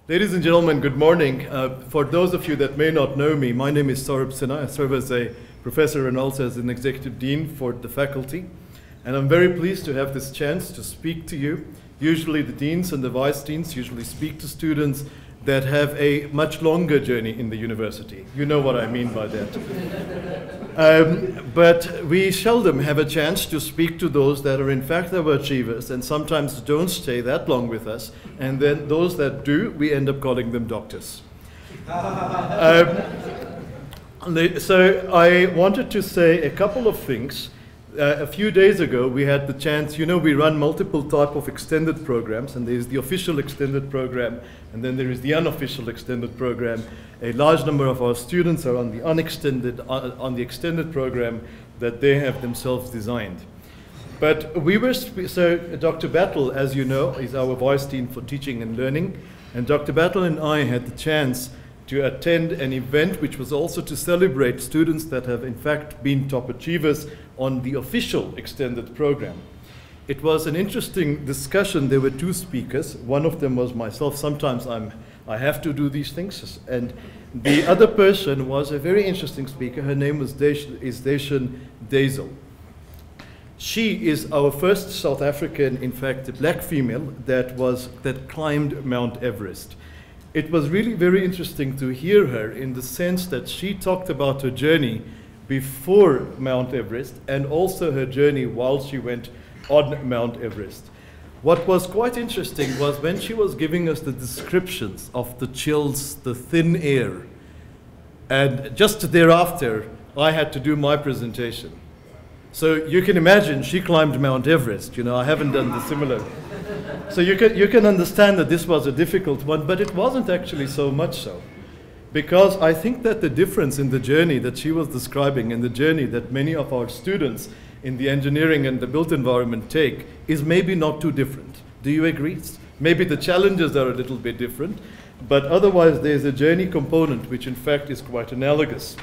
Ladies and gentlemen, good morning. For those of you that may not know me, my name is Saurabh Sinha. I serve as a professor and also as an executive dean for the faculty. And I'm very pleased to have this chance to speak to you. Usually the deans and the vice deans usually speak to students that have a much longer journey in the university. You know what I mean by that. But we seldom have a chance to speak to those that are in fact our achievers and sometimes don't stay that long with us. And then those that do, we end up calling them doctors. So I wanted to say a couple of things. A few days ago, we had the chance, you know, we run multiple type of extended programs, and there's the official extended program, and then there is the unofficial extended program. A large number of our students are on the on the extended program that they have themselves designed. But we were, so Dr. Battle, as you know, is our vice dean for teaching and learning, and Dr. Battle and I had the chance to attend an event which was also to celebrate students that have in fact been top achievers on the official extended program. It was an interesting discussion. There were two speakers. One of them was myself. Sometimes I have to do these things. And the other person was a very interesting speaker. Her name was Deshan Dazel. She is our first South African, in fact, black female that climbed Mount Everest. It was really very interesting to hear her in the sense that she talked about her journey before Mount Everest and also her journey while she went on Mount Everest. What was quite interesting was when she was giving us the descriptions of the chills, the thin air, and just thereafter, I had to do my presentation. So you can imagine she climbed Mount Everest. You know, I haven't done the similar. So you can understand that this was a difficult one, but it wasn't actually so much so. Because I think that the difference in the journey that she was describing and the journey that many of our students in the engineering and the built environment take is maybe not too different. Do you agree? Maybe the challenges are a little bit different, but otherwise there's a journey component which in fact is quite analogous.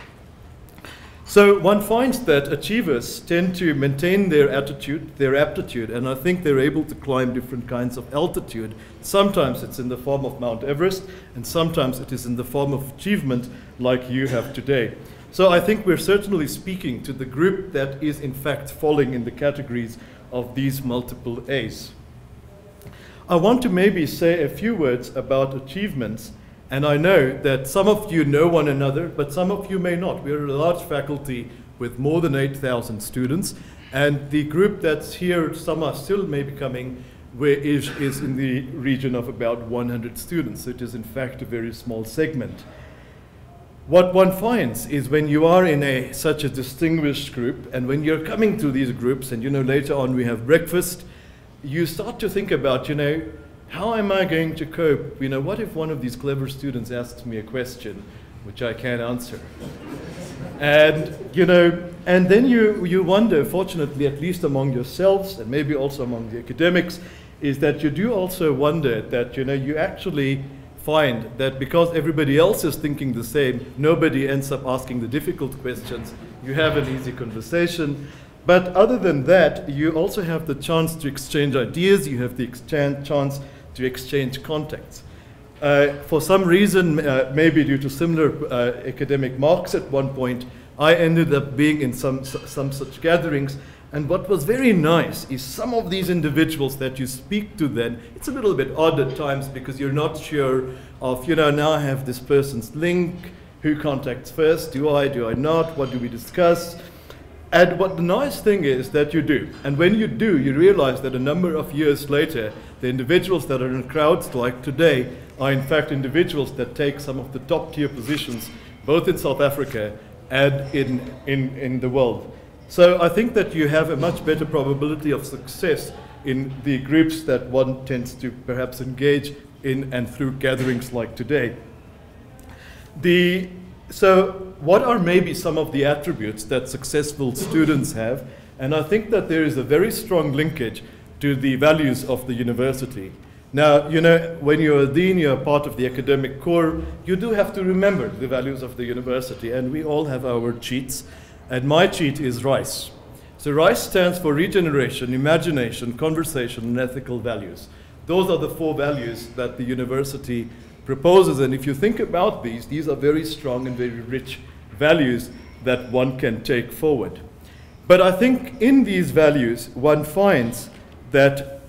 So one finds that achievers tend to maintain their attitude, their aptitude, and I think they're able to climb different kinds of altitude. Sometimes it's in the form of Mount Everest, and sometimes it is in the form of achievement like you have today. So I think we're certainly speaking to the group that is in fact falling in the categories of these multiple A's. I want to maybe say a few words about achievements. And I know that some of you know one another, but some of you may not. We're a large faculty with more than 8,000 students. And the group that's here, some are still maybe coming, is in the region of about 100 students. It is in fact a very small segment. What one finds is when you are in such a distinguished group, and when you're coming to these groups, and you know later on we have breakfast, you start to think about, you know, how am I going to cope? You know, what if one of these clever students asks me a question which I can't answer? And, you know, and then you wonder, fortunately, at least among yourselves and maybe also among the academics, is that you do also wonder that, you know, you actually find that because everybody else is thinking the same, nobody ends up asking the difficult questions. You have an easy conversation. But other than that, you also have the chance to exchange ideas. You have the chance to exchange contacts. For some reason, maybe due to similar academic marks at one point, I ended up being in some such gatherings. And what was very nice is some of these individuals that you speak to then, it's a little bit odd at times because you're not sure of, you know, now I have this person's link, who contacts first, do I not, what do we discuss? And what the nice thing is that you do. And when you do, you realize that a number of years later, the individuals that are in crowds like today are in fact individuals that take some of the top tier positions, both in South Africa and in the world. So I think that you have a much better probability of success in the groups that one tends to perhaps engage in and through gatherings like today. So what are maybe some of the attributes that successful students have? And I think that there is a very strong linkage to the values of the university. Now, you know, when you're a dean, you're part of the academic core, you do have to remember the values of the university, and we all have our cheats, and my cheat is RICE. So RICE stands for regeneration, imagination, conversation, and ethical values. Those are the 4 values that the university proposes. And if you think about these are very strong and very rich values that one can take forward. But I think in these values, one finds that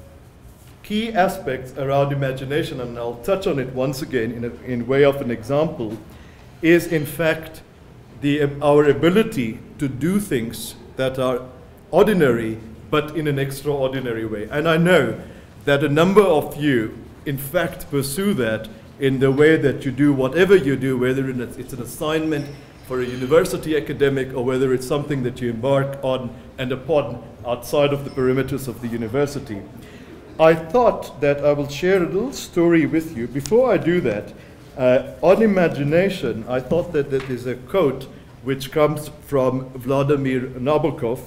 key aspects around imagination, and I'll touch on it once again in way of an example, is in fact our ability to do things that are ordinary, but in an extraordinary way. And I know that a number of you, in fact, pursue that in the way that you do whatever you do, whether it's an assignment for a university academic or whether it's something that you embark on and upon outside of the perimeters of the university. I thought that I will share a little story with you. Before I do that, on imagination, I thought that there is a quote which comes from Vladimir Nabokov,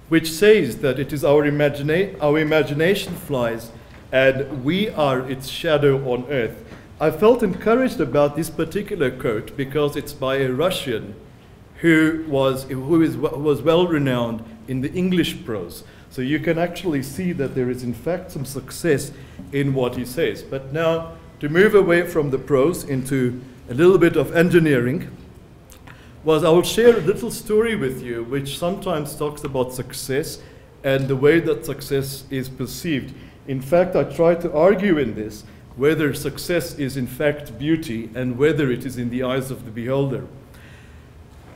which says that it is our imagination flies and we are its shadow on earth. I felt encouraged about this particular quote because it's by a Russian who was well renowned in the English prose. So you can actually see that there is in fact some success in what he says. But now to move away from the prose into a little bit of engineering, I will share a little story with you which sometimes talks about success and the way that success is perceived. In fact, I try to argue in this whether success is in fact beauty and whether it is in the eyes of the beholder.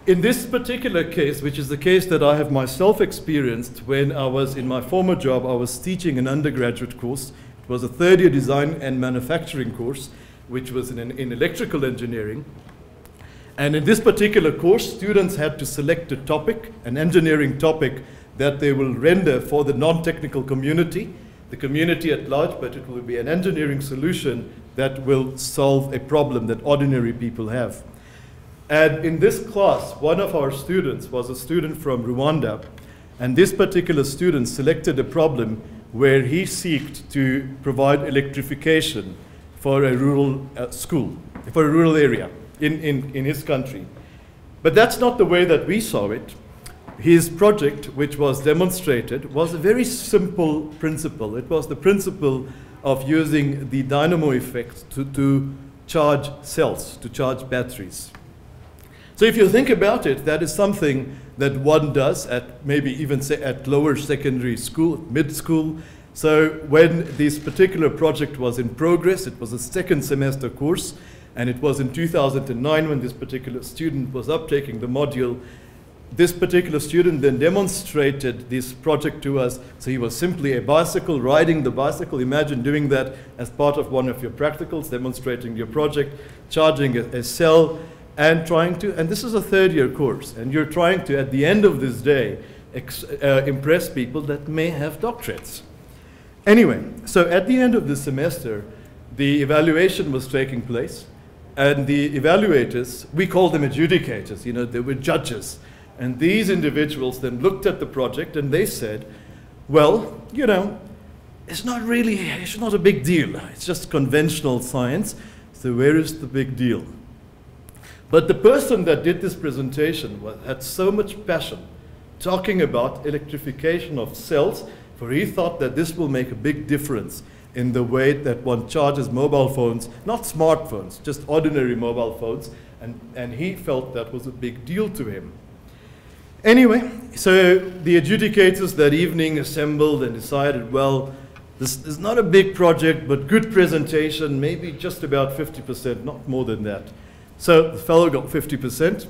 In this particular case, which is the case that I have myself experienced when I was in my former job, I was teaching an undergraduate course. It was a third-year design and manufacturing course, which was in electrical engineering. And in this particular course, students had to select a topic, an engineering topic, that they will render for the non-technical community, the community at large, but it will be an engineering solution that will solve a problem that ordinary people have. And in this class, one of our students was a student from Rwanda, and this particular student selected a problem where he sought to provide electrification for a rural school, for a rural area in his country. But that's not the way that we saw it. His project, which was demonstrated, was a very simple principle. It was the principle of using the dynamo effect to charge cells, to charge batteries. So if you think about it, that is something that one does at maybe even say at lower secondary school, mid-school. So when this particular project was in progress, it was a second semester course, and it was in 2009 when this particular student was uptaking the module. This particular student then demonstrated this project to us. So he was simply a bicycle, riding the bicycle. Imagine doing that as part of one of your practicals, demonstrating your project, charging a cell, and trying to, and this is a third-year course, and you're trying to, at the end of this day, impress people that may have doctorates. Anyway, so at the end of the semester, the evaluation was taking place, and the evaluators, we call them adjudicators, you know, they were judges. And these individuals then looked at the project and they said, well, you know, it's not a big deal. It's just conventional science. So where is the big deal? But the person that did this presentation had so much passion talking about electrification of cells, for he thought that this will make a big difference in the way that one charges mobile phones, not smartphones, just ordinary mobile phones. And he felt that was a big deal to him. Anyway, so the adjudicators that evening assembled and decided, well, this is not a big project, but good presentation, maybe just about 50%, not more than that. So the fellow got 50%.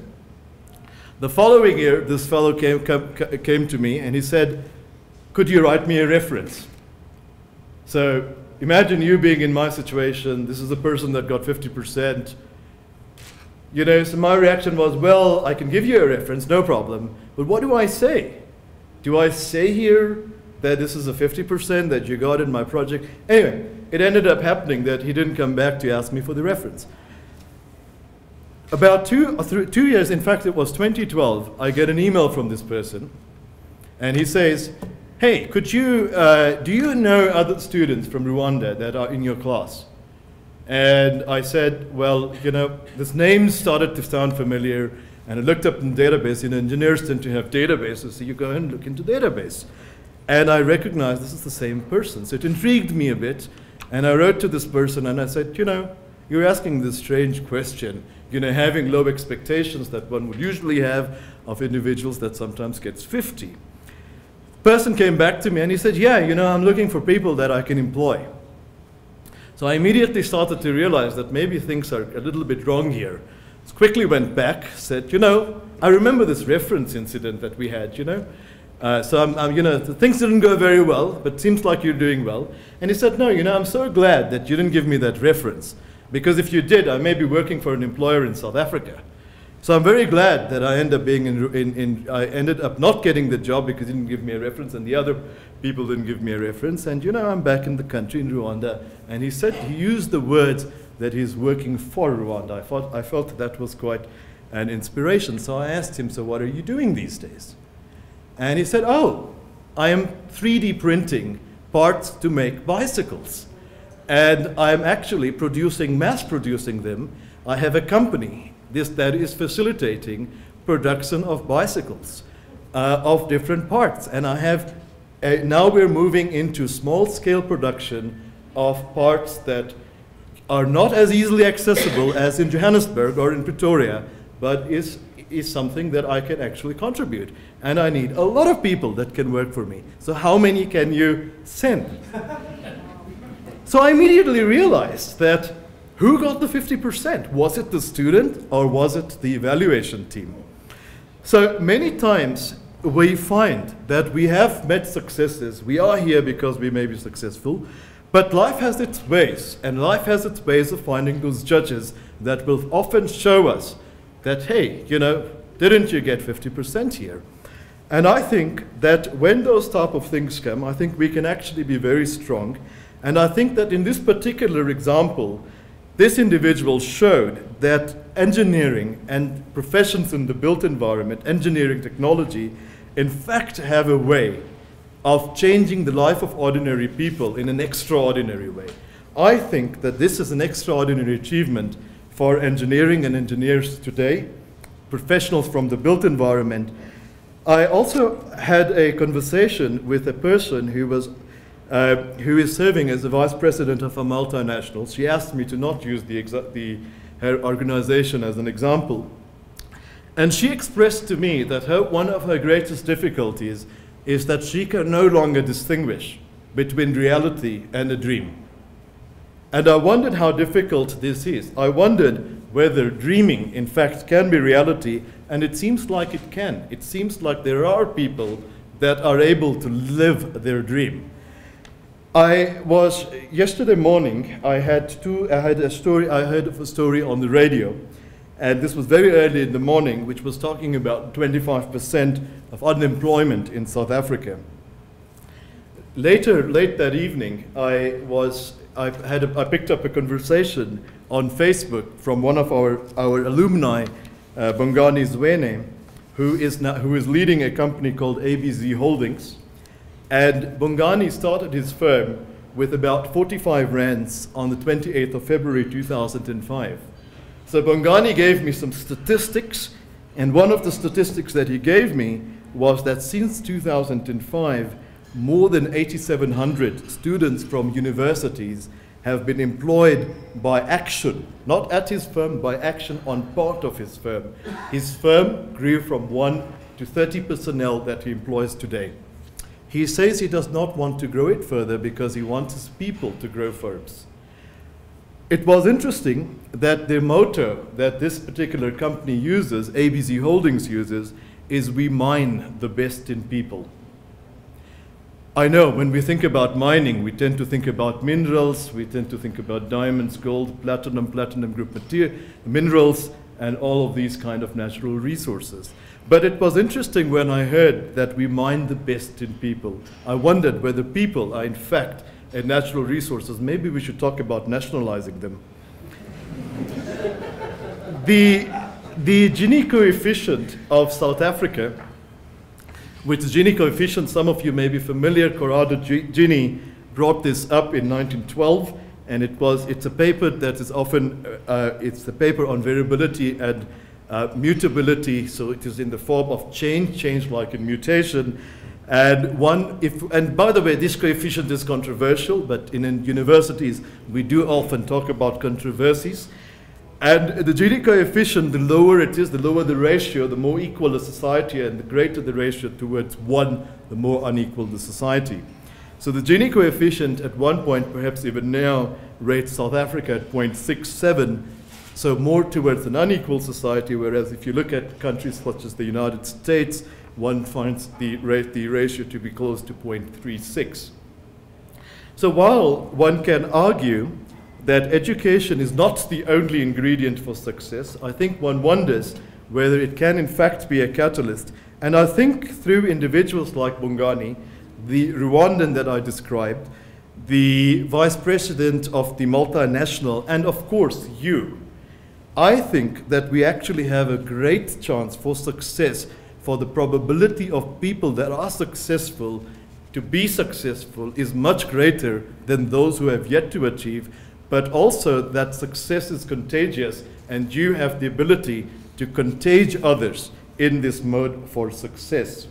The following year, this fellow came to me and he said, could you write me a reference? So imagine you being in my situation. This is the person that got 50%. You know, so my reaction was, well, I can give you a reference, no problem, but what do I say? Do I say here that this is a 50% that you got in my project? Anyway, it ended up happening that he didn't come back to ask me for the reference. About 2 years, in fact, it was 2012, I get an email from this person, and he says, hey, could you, do you know other students from Rwanda that are in your class? And I said, well, you know, this name started to sound familiar, and I looked up in the database. You know, engineers tend to have databases, so you go and look into database. And I recognized this is the same person. So it intrigued me a bit, And I wrote to this person and I said, you know, you're asking this strange question, you know, having low expectations that one would usually have of individuals that sometimes gets 50. The person came back to me and he said, yeah, you know, I'm looking for people that I can employ. So I immediately started to realize that maybe things are a little bit wrong here. So quickly went back, said, you know, I remember this reference incident that we had, you know. So you know, things didn't go very well, but seems like you're doing well. And he said, no, you know, I'm so glad that you didn't give me that reference, because if you did, I may be working for an employer in South Africa. So I'm very glad that I ended up being I ended up not getting the job because he didn't give me a reference, and the other people didn't give me a reference. And you know, I'm back in the country in Rwanda. And he said, he used the words that he's working for Rwanda. I felt that was quite an inspiration. So I asked him, so what are you doing these days? And he said, oh, I am 3D printing parts to make bicycles. And I'm actually mass producing them. I have a company that is facilitating production of bicycles of different parts. And I have, now we're moving into small scale production of parts that are not as easily accessible as in Johannesburg or in Pretoria, but is something that I can actually contribute. And I need a lot of people that can work for me. So how many can you send? So I immediately realized that who got the 50%? Was it the student or was it the evaluation team? So many times we find that we have met successes. We are here because we may be successful, but life has its ways, and life has its ways of finding those judges that will often show us that, hey, you know, didn't you get 50% here? And I think that when those type of things come, I think we can actually be very strong. And I think that in this particular example, this individual showed that engineering and professions in the built environment, engineering technology, in fact have a way of changing the life of ordinary people in an extraordinary way. I think that this is an extraordinary achievement for engineering and engineers today, professionals from the built environment. I also had a conversation with a person who is serving as the vice president of a multinational. She asked me to not use her organization as an example. And she expressed to me that one of her greatest difficulties is that she can no longer distinguish between reality and a dream. And I wondered how difficult this is. I wondered whether dreaming, in fact, can be reality, and it seems like it can. It seems like there are people that are able to live their dream. Yesterday morning, I heard a story on the radio, and this was very early in the morning, which was talking about 25% of unemployment in South Africa. Late that evening, I picked up a conversation on Facebook from one of our alumni, Bongani Zwene, who is leading a company called ABZ Holdings. And Bongani started his firm with about 45 rands on the 28th of February 2005. So Bongani gave me some statistics, and one of the statistics that he gave me was that since 2005, more than 8,700 students from universities have been employed by Action, not at his firm, by Action on part of his firm. His firm grew from 1 to 30 personnel that he employs today. He says he does not want to grow it further because he wants his people to grow firms. It was interesting that the motto that this particular company uses, ABZ Holdings uses, is "we mine the best in people." I know when we think about mining, we tend to think about minerals, we tend to think about diamonds, gold, platinum group minerals, and all of these kind of natural resources. But it was interesting when I heard that we mine the best in people. I wondered whether people are in fact natural resources. Maybe we should talk about nationalizing them. The Gini coefficient of South Africa, with the Gini coefficient, some of you may be familiar. Corrado Gini brought this up in 1912, and it's a paper that is often, it's a paper on variability and mutability, so it is in the form of change like in mutation. And and by the way, this coefficient is controversial, but in universities, we do often talk about controversies. And the Gini coefficient, the lower it is, the lower the ratio, the more equal the society, and the greater the ratio towards 1, the more unequal the society. So the Gini coefficient at one point, perhaps even now, rates South Africa at 0.67, so more towards an unequal society, whereas if you look at countries such as the United States, one finds the ratio to be close to 0.36. So while one can argue that education is not the only ingredient for success, I think one wonders whether it can in fact be a catalyst. And I think through individuals like Bongani, the Rwandan that I described, the vice president of the multinational, and of course you, I think that we actually have a great chance for success, for the probability of people that are successful to be successful is much greater than those who have yet to achieve, but also that success is contagious and you have the ability to contage others in this mode for success.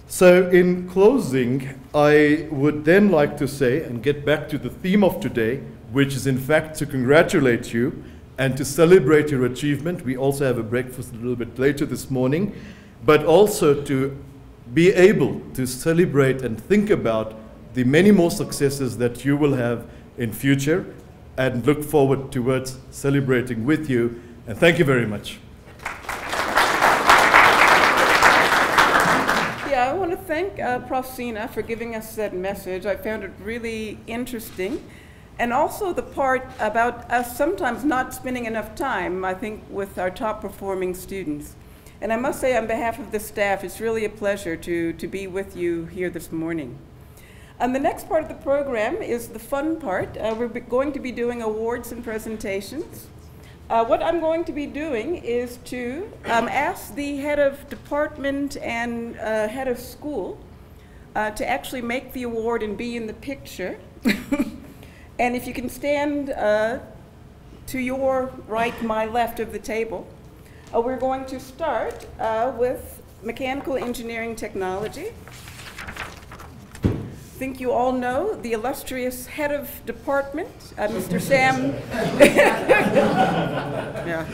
So in closing, I would then like to say, and get back to the theme of today, which is in fact to congratulate you and to celebrate your achievement. We also have a breakfast a little bit later this morning, but also to be able to celebrate and think about the many more successes that you will have in future, and look forward towards celebrating with you. And thank you very much. Yeah, I want to thank Prof. Sina for giving us that message. I found it really interesting. And also the part about us sometimes not spending enough time, I think, with our top performing students. And I must say on behalf of the staff, it's really a pleasure to be with you here this morning. And the next part of the program is the fun part. We're going to be doing awards and presentations. What I'm going to be doing is to ask the head of department and head of school to actually make the award and be in the picture. And if you can stand to your right, my left of the table, we're going to start with mechanical engineering technology. I think you all know the illustrious head of department, Mr. Sam. Yeah.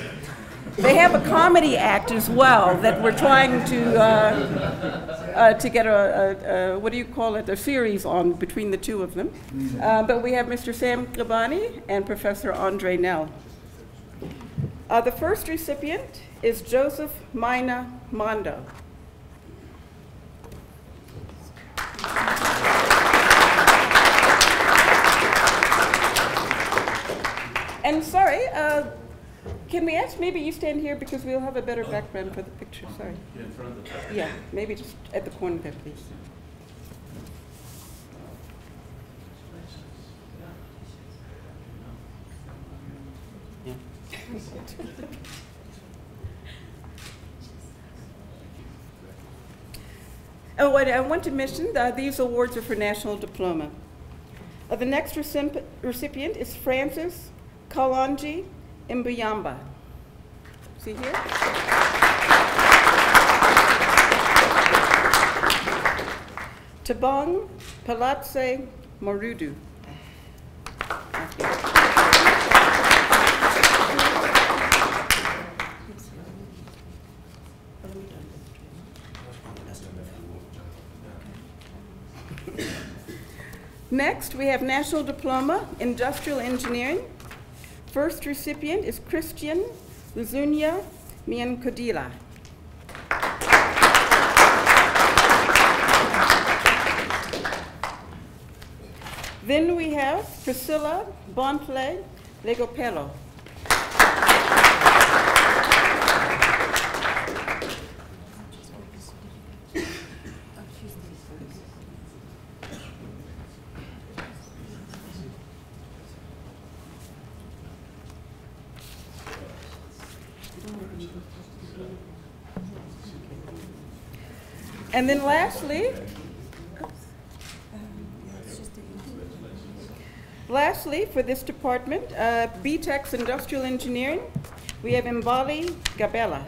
They have a comedy act as well that we're trying to get a what do you call it, a series on between the two of them. But we have Mr. Sam Krabani and Professor Andre Nell. The first recipient is Joseph Myna Mondo. And sorry, can we ask maybe you stand here because we'll have a better background for the picture, sorry. Yeah, in front of the picture. Yeah, maybe just at the corner there, please. Yeah. Oh, what I want to mention, these awards are for National Diploma. The next recipient is Francis Kalanji Mbuyamba. See here? Tabang Palatse Marudu. Next, we have National Diploma, Industrial Engineering. First recipient is Christian Luzunia Miankodila. Then we have Priscilla Bonfle Legopello. And then lastly, for this department, BTEC's Industrial Engineering, we have Mbali Gabela.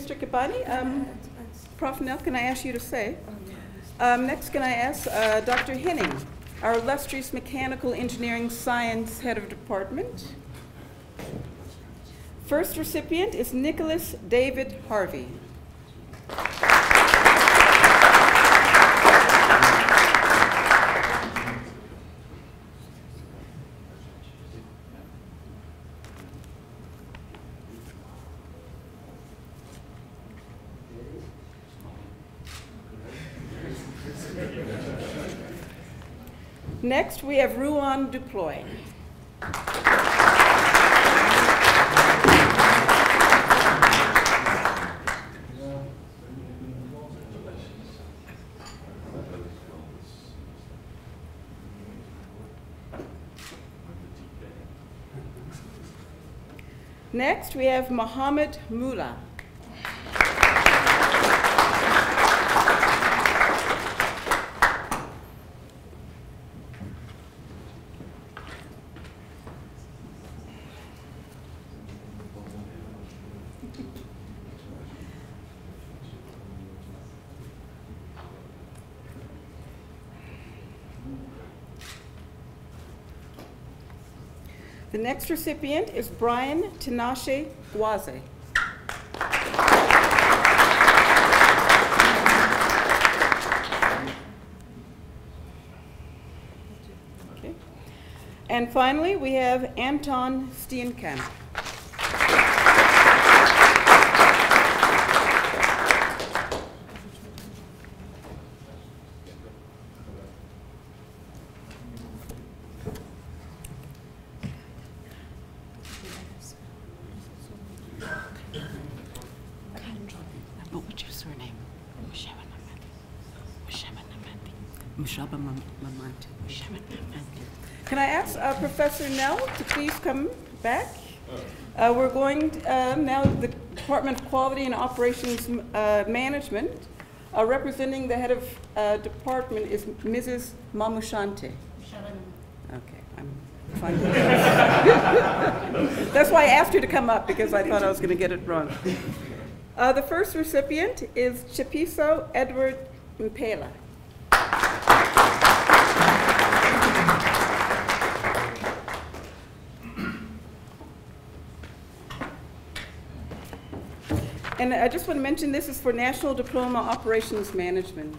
Mr. Kabani. Prof. Nell, can I ask you to say? Next, can I ask Dr. Henning, our illustrious Mechanical Engineering Science Head of Department. First recipient is Nicholas David Harvey. Next, we have Ruan Duploy. Next, we have Mohammed Mullah. The next recipient is Brian Tinashe Guaze. Okay. And finally, we have Anton Steenkamp. Can I ask Professor Nell to please come back? We're going now to the Department of Quality and Operations Management. Representing the head of department is Mrs. Mamushante. Okay, I'm fine. That's why I asked her to come up, because I thought I was going to get it wrong. The first recipient is Chipiso Edward Mpela. And I just want to mention this is for National Diploma Operations Management.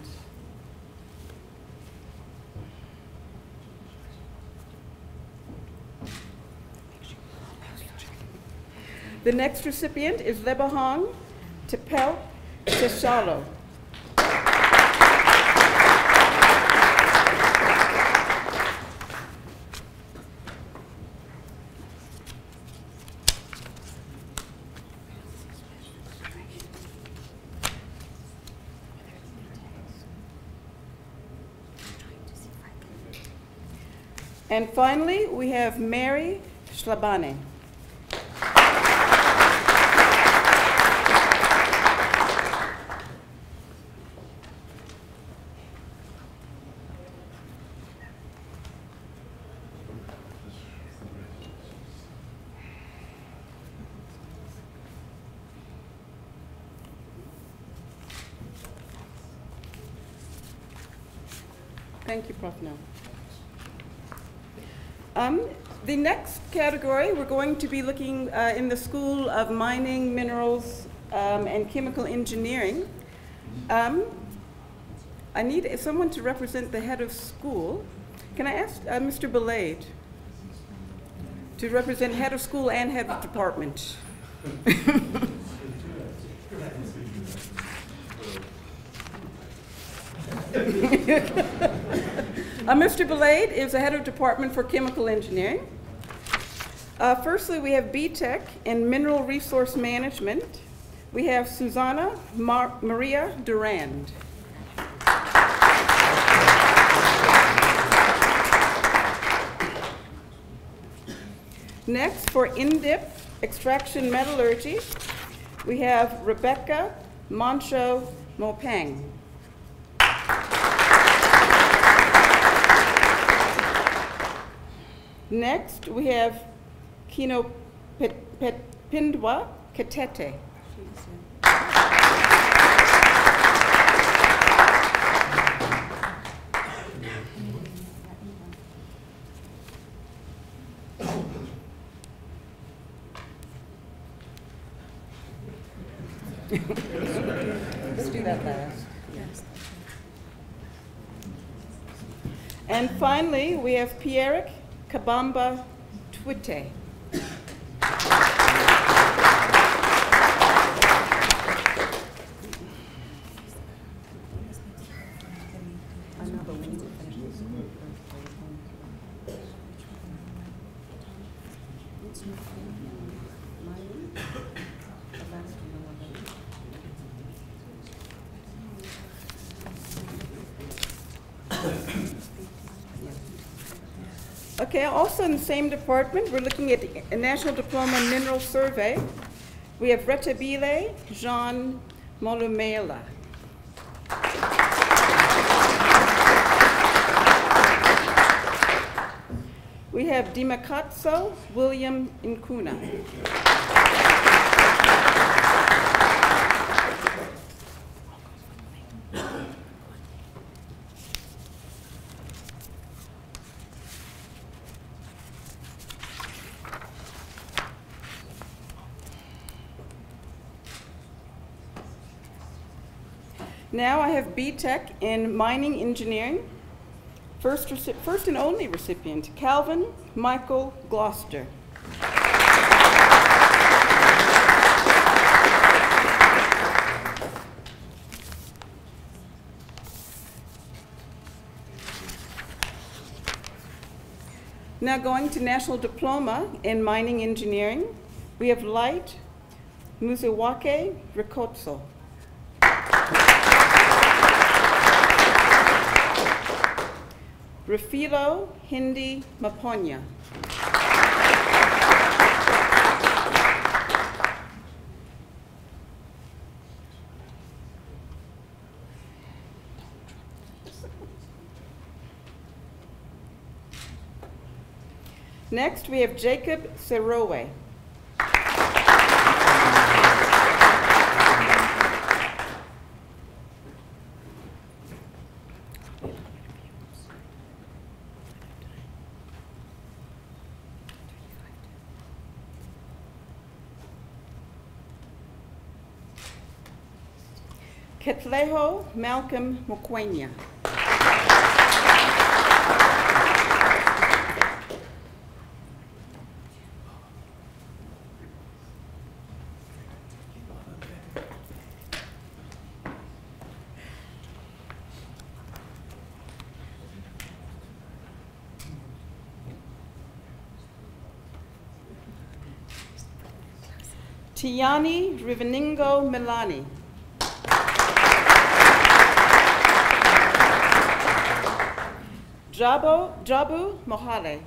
The next recipient is Lebahong Tepel Teshalo. And finally, we have Mary Schlabane. Thank you, Prof. Nell. The next category, we're going to be looking in the School of Mining, Minerals, and Chemical Engineering. I need someone to represent the head of school. Can I ask Mr. Belade to represent head of school and head of department? Mr. Belade is the head of department for chemical engineering. Firstly, we have BTech in mineral resource management. We have Susanna Maria Durand. Next, for INDIP extraction metallurgy, we have Rebecca Moncho Mopang. Next, we have Kino Pindwa Katete. Let's do that last. And finally, we have Pierrick Kabamba Twite. Okay, also in the same department, we're looking at a National Diploma Mineral Survey. We have Retabile Jean Molumela. We have Dimakatso William Nkuna. Now I have BTech in mining engineering. First and only recipient, Calvin Michael Gloucester. Now going to National Diploma in Mining Engineering, we have Light Muziwake Rikotso. Rafilo Hindi Maponya. Next, we have Jacob Serowe. Ketleho Malcolm Mokwenya. Tiani Riveningo Milani. Jabu Mohale.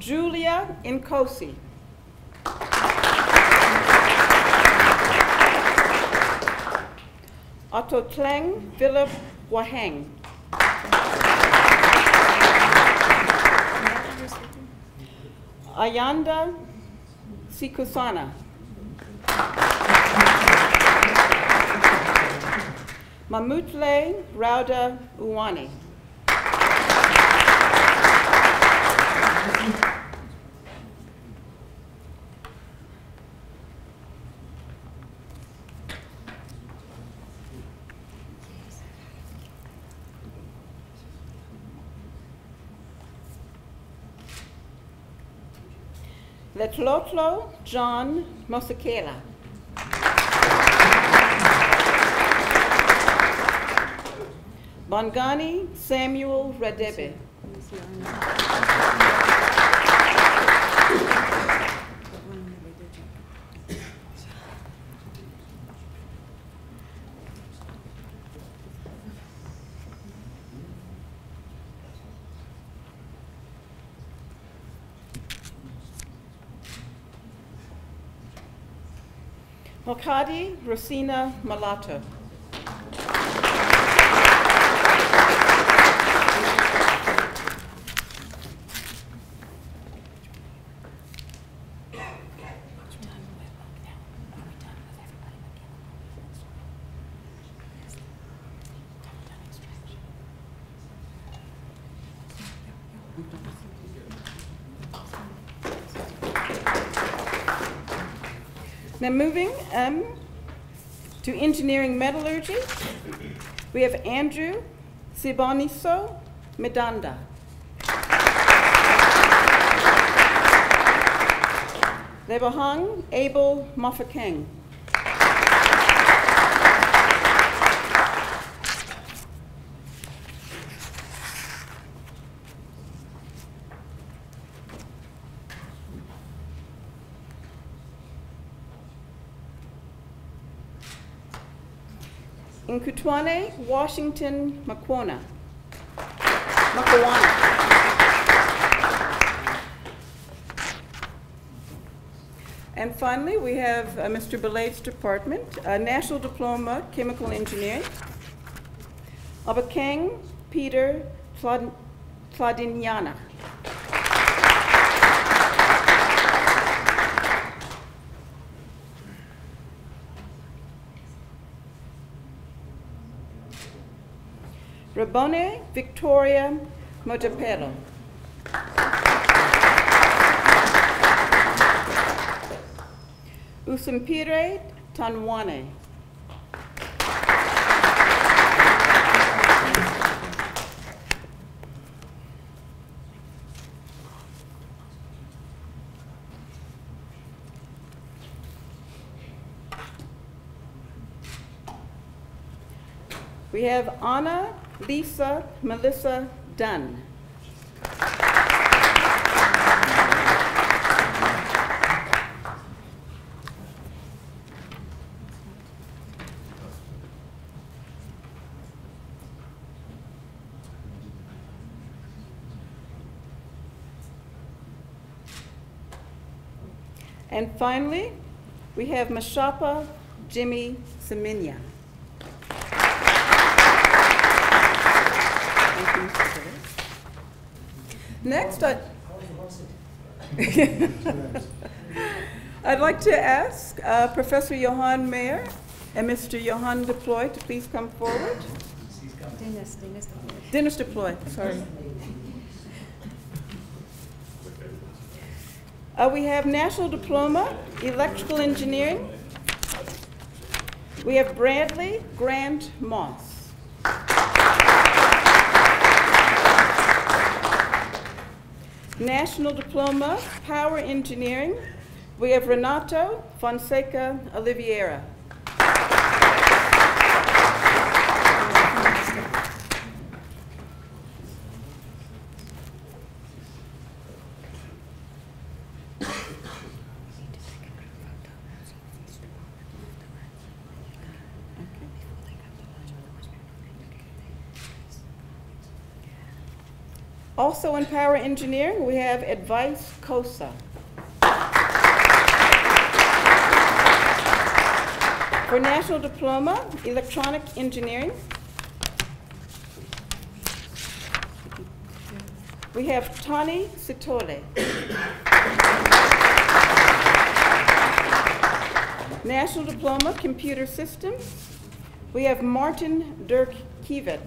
Julia Nkosi. Otto Tleng Philip Wahang. Ayanda Sikusana. Mamutle Rauda Uwani. Letlotlo John Mosekela. Bongani Samuel Radebe. Mokadi Rosina Malato. Now moving to engineering metallurgy, we have Andrew Siboniso Medanda. Lebahang Abel Mafakeng. Nkutwane Washington Makwana. And finally, we have Mr. Belaid's department, National Diploma, Chemical Engineering. Abakeng Peter Pladinyana. Rabone Victoria Motapelo. Usimpire Tanwane. We have Anna Lisa Melissa Dunn. And finally, we have Mashapa Jimmy Seminya. Next, I'd like to ask Professor Johan Mayer and Mr. Johan Deploy to please come forward. Dennis Deploy, sorry. We have National Diploma, Electrical Engineering. We have Bradley Grant Moss. National Diploma, Power Engineering. We have Renato Fonseca Oliveira. Also in Power Engineering, we have Advice COSA. For National Diploma, Electronic Engineering, we have Tani Sitole. National Diploma, Computer Systems, we have Martin Dirk Kiewit.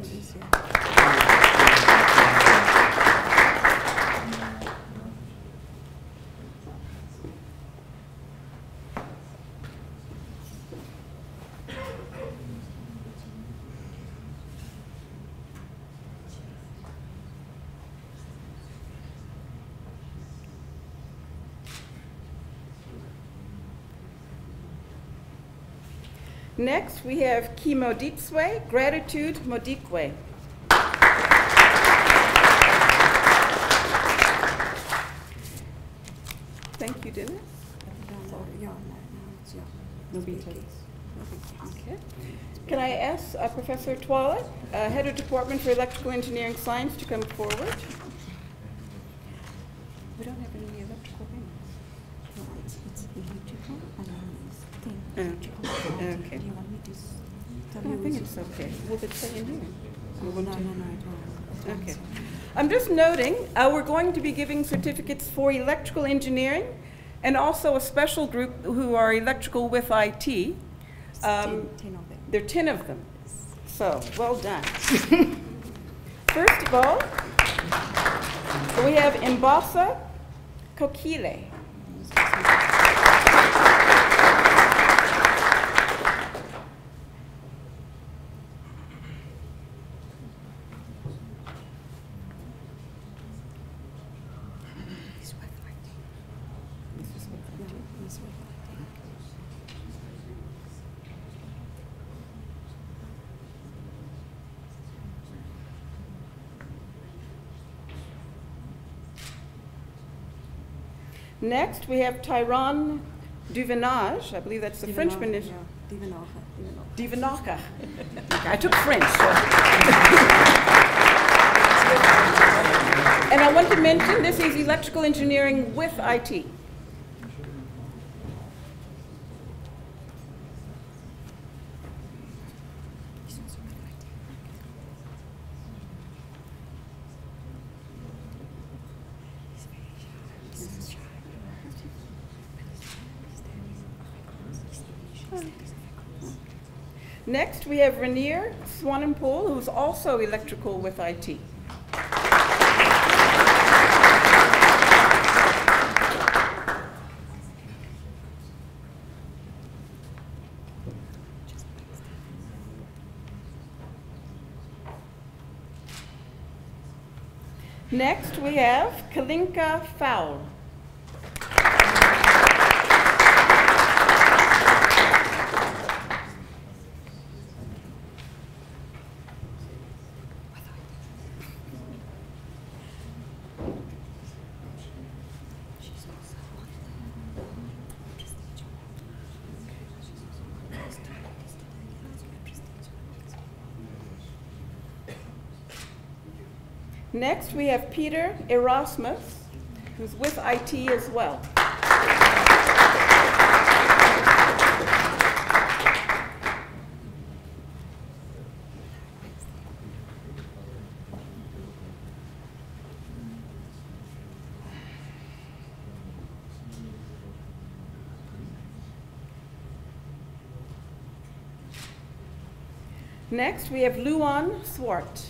Next, we have Kimo Ditswe, Gratitude Modikwe. Thank you, Dennis. Okay. Can I ask Professor Twala, Head of Department for Electrical Engineering Science, to come forward? We don't have any electrical things. No, it's electrical and then it's thin. Okay. Do you want me to tell I you? think it's okay. Will it say in here? No, I don't. Okay. I'm just noting, we're going to be giving certificates for electrical engineering and also a special group who are electrical with IT. 10 of them. There are 10 of them. So, well done. First of all, We have Mbasa Kokile. Next, we have Tyron Duvenage. I believe that's the French pronunciation. Duvenacher. I took French. And I want to mention this is electrical engineering with IT. Next, we have Rainier Swanenpool, who's also electrical with IT. Next, we have Kalinka Fowl. Next, we have Peter Erasmus, who's with IT as well. Next, we have Luan Swart.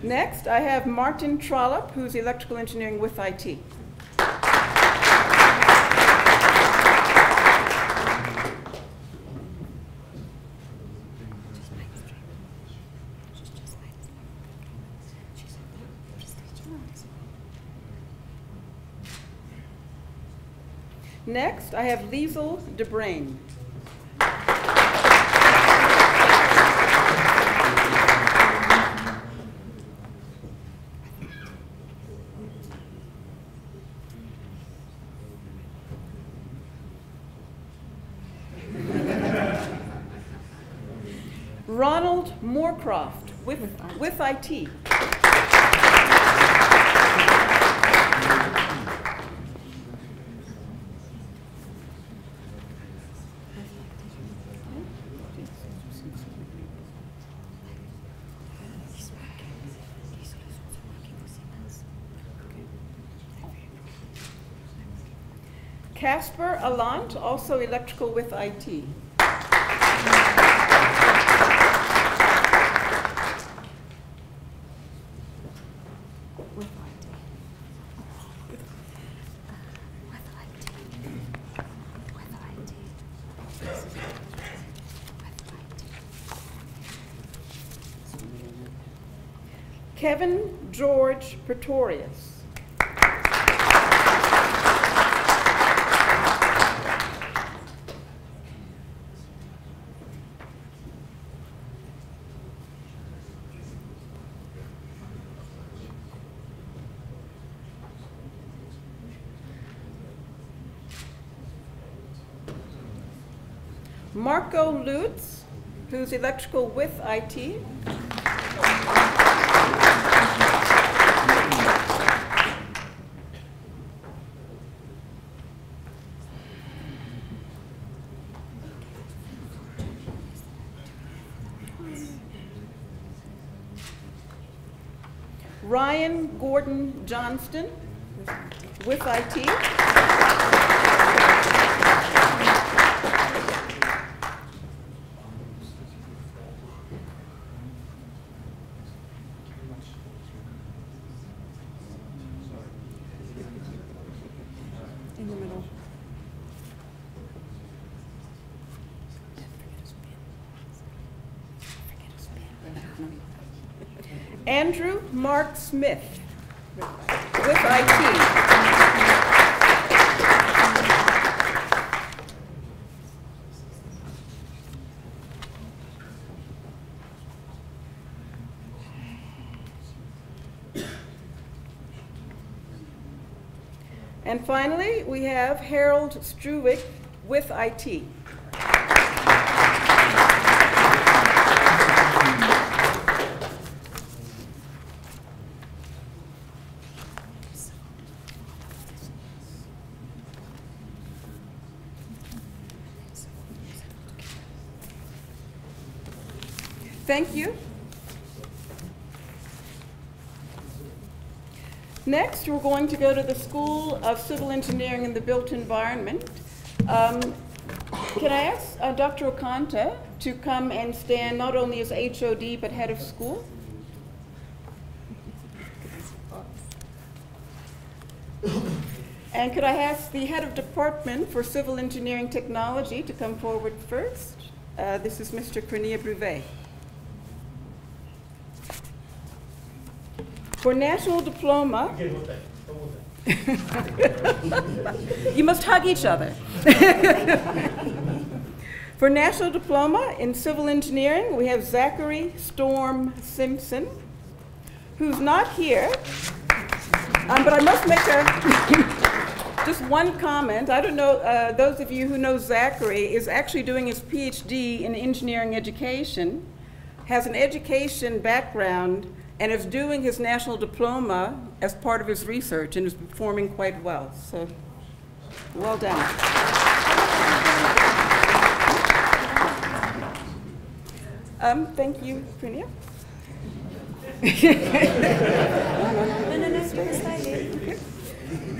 Next, I have Martin Trollope, who's electrical engineering with IT. Next, I have Liesel DeBrain. Ronald Moorcroft with IT. Casper Alant, also electrical with IT. Kevin George Pretorius. Marco Lutz, who's electrical with IT. Ryan Gordon Johnston with IT. In the middle. Andrew Mark Smith with IT. And finally, we have Harold Struwick with IT. Thank you. Next, we're going to go to the School of Civil Engineering in the Built Environment. Can I ask Dr. Okanta to come and stand not only as HOD but head of school? And could I ask the head of department for Civil Engineering Technology to come forward first? This is Mr. Cornelia Bruvet. For National Diploma, you must hug each other. For National Diploma in Civil Engineering, we have Zachary Storm Simpson, who's not here, but I must make just one comment. I don't know, those of you who know Zachary is actually doing his PhD in engineering education, has an education background, and is doing his national diploma as part of his research and is performing quite well. So, well done. Thank you, Prinia.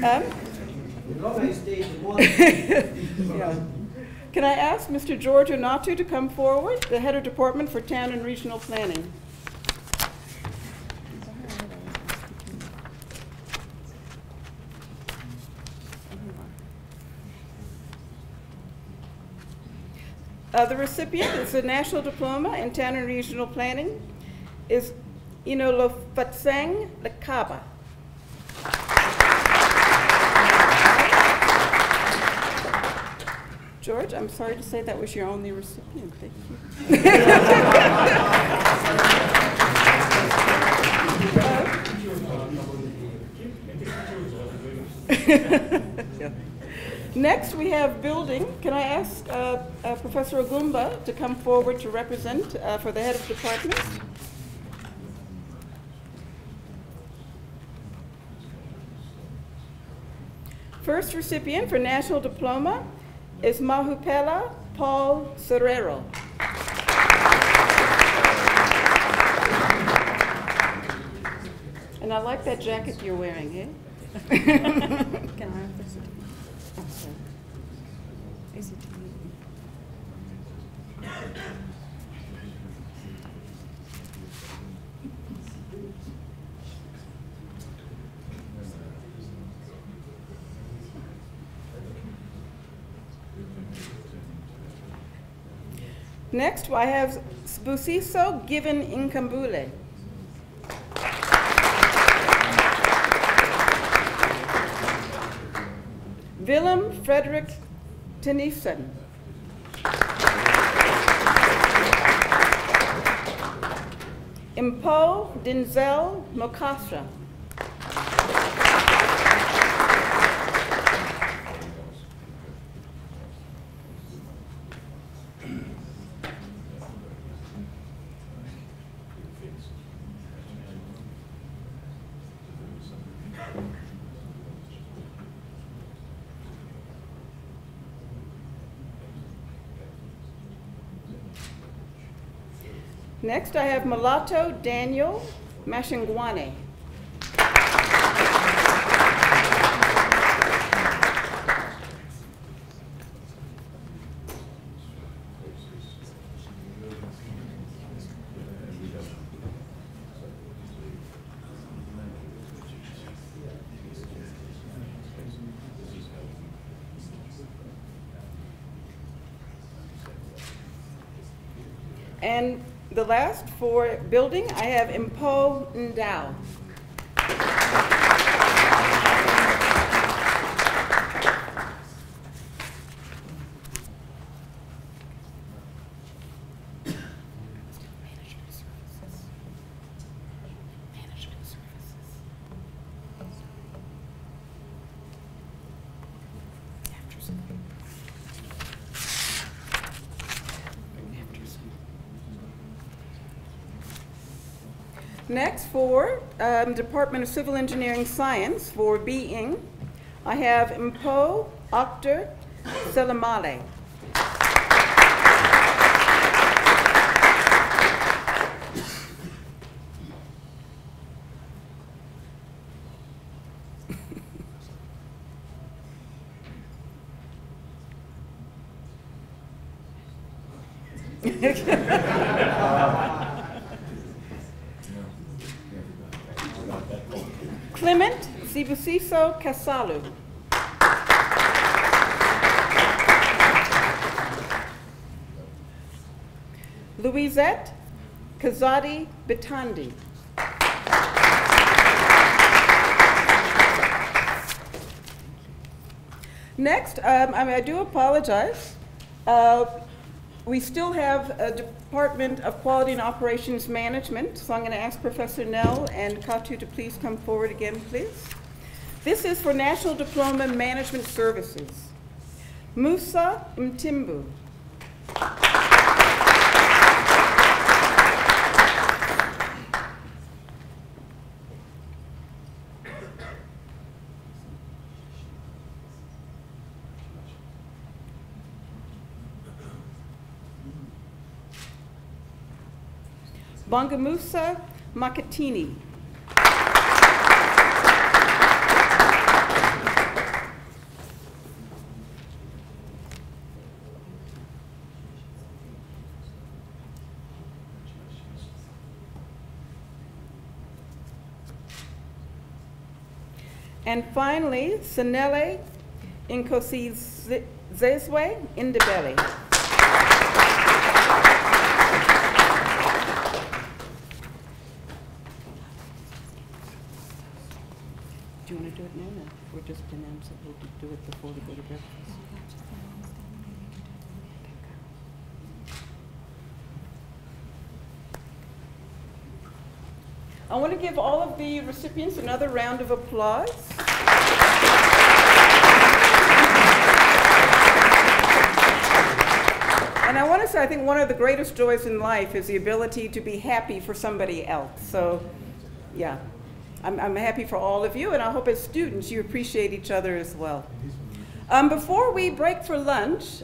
Yeah. Can I ask Mr. George Onatu to come forward, the head of department for town and regional planning? The recipient is a National Diploma in Town and Regional Planning, is Inolofatsang Lakaba. George, I'm sorry to say that was your only recipient. Thank you. Next, we have building. Can I ask Professor Ogumba to come forward to represent for the head of department? First recipient for National Diploma is Mahupela Paul Serrero. And I like that jacket you're wearing, eh? Can I have this? Is it Next, I have Sbusiso Given Inkambule. Willem Frederick Tennyson. Impo Denzel Mokasha. Next, I have Mulatto Daniel Mashingwane. And the last for building, I have Impo Ndao. Next, for Department of Civil Engineering Science, for being, I have Mpo Octor Selamale. Clement Sibusiso Kasalu. Louisette Kazadi Bitandi. Next, I do apologize. We still have a Department of Quality and Operations Management, so I'm going to ask Professor Nell and Katu to please come forward again, please. This is for National Diploma Management Services. Musa Mtimbu. Bongamusa Makatini. And finally, Sanele Nkosi Zezwe Indebele. Do you want to do it now, or just announce it? We'll do it before we go to breakfast. I want to give all of the recipients another round of applause. And I want to say, I think one of the greatest joys in life is the ability to be happy for somebody else. So, yeah. I'm happy for all of you, and I hope as students you appreciate each other as well. Before we break for lunch,